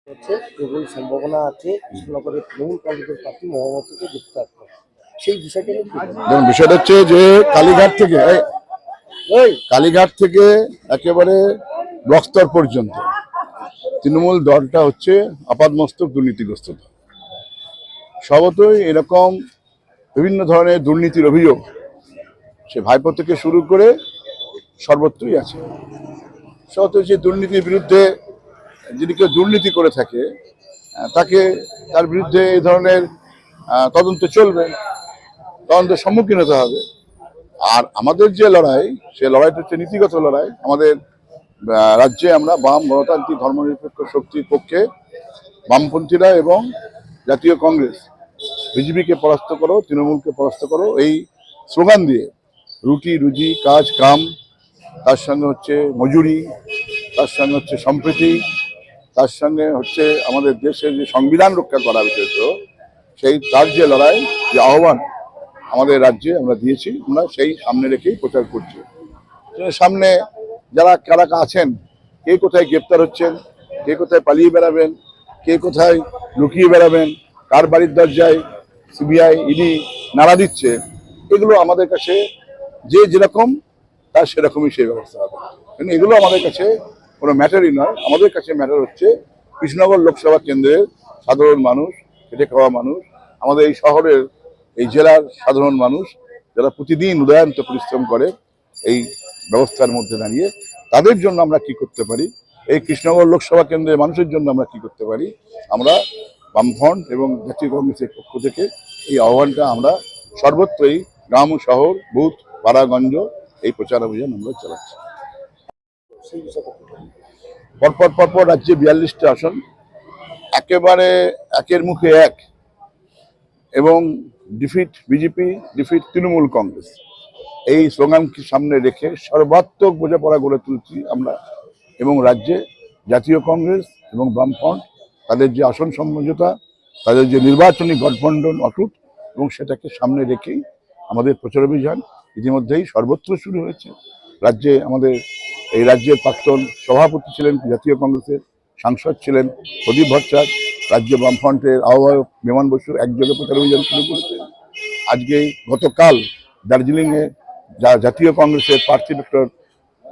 হচ্ছে প্রবল সম্ভাবনা আছে কৃষ্ণনগরের তৃণমূল কংগ্রেসের প্রার্থী মহামতিকে গ্রেপ্তার করা। সেই বিষয়টা নিয়ে কি বলবেন? দেখুন, বিষয়টা হচ্ছে যে কালীঘাট থেকে একেবারে ব্লক স্তর পর্যন্ত তৃণমূল দলটা হচ্ছে আপাদমস্তক দুর্নীতিগ্রস্ত দল। স্বভাবতই এরকম বিভিন্ন ধরনের দুর্নীতির অভিযোগ সে ভাইপো থেকে শুরু করে সর্বত্রই আছে। স্বভাবতই যে দুর্নীতির বিরুদ্ধে যদি কেউ দুর্নীতি করে থাকে তার বিরুদ্ধে এই ধরনের তদন্ত চলবে, তদন্তের সম্মুখীন হতে হবে। আর আমাদের যে লড়াই, সে লড়াইটা হচ্ছে নীতিগত লড়াই। আমাদের রাজ্যে আমরা বাম গণতান্ত্রিক ধর্মনিরপেক্ষ শক্তির পক্ষে বামপন্থীরা এবং জাতীয় কংগ্রেস বিজেপিকে পরাস্ত করো, তৃণমূলকে পরাস্ত করো, এই স্লোগান দিয়ে রুটি রুজি কাজ কাম, তার সঙ্গে হচ্ছে মজুরি, তার সঙ্গে হচ্ছে সম্প্রীতি, তার সঙ্গে হচ্ছে আমাদের দেশের যে সংবিধান রক্ষা করা বিষয়ত তার যে লড়াই, যে আহ্বান আমাদের রাজ্যে আমরা দিয়েছি, আমরা সেই সামনে রেখেই প্রচার করছি। সামনে কারা আছেন, কে কোথায় গ্রেপ্তার হচ্ছেন, কে কোথায় পালিয়ে বেড়াবেন, কে কোথায় লুকিয়ে বেড়াবেন, কার বাড়ির দরজায় সিবিআই ইডি নাড়া দিচ্ছে, এগুলো আমাদের কাছে যে যেরকম তার সেরকমই সেই ব্যবস্থা হবে। কিন্তু এগুলো আমাদের কাছে কোনো ম্যাটারই নয়। আমাদের কাছে ম্যাটার হচ্ছে কৃষ্ণনগর লোকসভা কেন্দ্রের সাধারণ মানুষ, খেটে খাওয়া মানুষ, আমাদের এই শহরের এই জেলার সাধারণ মানুষ যারা প্রতিদিন উদয়ান্ত পরিশ্রম করে এই ব্যবস্থার মধ্যে দাঁড়িয়ে, তাদের জন্য আমরা কি করতে পারি, এই কৃষ্ণনগর লোকসভা কেন্দ্রের মানুষের জন্য আমরা কি করতে পারি, আমরা বামফ্রন্ট এবং জাতীয় কংগ্রেসের পক্ষ থেকে এই আহ্বানটা আমরা সর্বত্রই গ্রাম ও শহর, বুথ, পাড়াগঞ্জ এই প্রচার অভিযান আমরা চালাচ্ছি। পরপর রাজ্যে 42টা আসন, একেবারে একের মুখে এক, এবং defeat BJP, defeat Trinamool Congress, এই স্লোগানকে সামনে রেখে সর্বাত্মক বোঝাপড়া গড়ে তুলছি আমরা। এবং রাজ্যে জাতীয় কংগ্রেস এবং বামফ্রন্ট তাদের যে আসন সমঝোতা, তাদের যে নির্বাচনী গঠবন্ধন অটুট, এবং সেটাকে সামনে রেখেই আমাদের প্রচার অভিযান ইতিমধ্যেই সর্বত্র শুরু হয়েছে। রাজ্যে আমাদের এই রাজ্যের প্রাক্তন সভাপতি ছিলেন, জাতীয় কংগ্রেসের সাংসদ ছিলেন প্রদীপ ভট্টাচার্য, রাজ্য বামফ্রন্টের আহ্বায়ক বিমান বসু একযোগে প্রচার অভিযান শুরু করেছে। আজকে গতকাল দার্জিলিংয়ে জাতীয় কংগ্রেসের প্রার্থী ডক্টর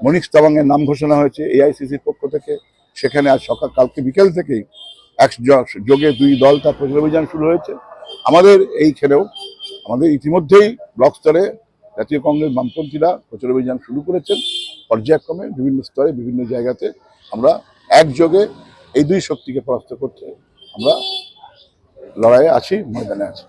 মনিশ তাওয়াংয়ের নাম ঘোষণা হয়েছে এআইসিসির পক্ষ থেকে। সেখানে আজ কালকে বিকেল থেকেই একযোগে দুই দল তার প্রচার অভিযান শুরু হয়েছে। আমাদের এইখানেও আমাদের ইতিমধ্যেই ব্লক স্তরে জাতীয় কংগ্রেস বামপন্থীরা প্রচার অভিযান শুরু করেছেন। পর্যায়ক্রমে বিভিন্ন স্তরে বিভিন্ন জায়গাতে আমরা একযোগে এই দুই শক্তিকে পরাস্ত করতে আমরা লড়াইয়ে আছি, ময়দানে আছি।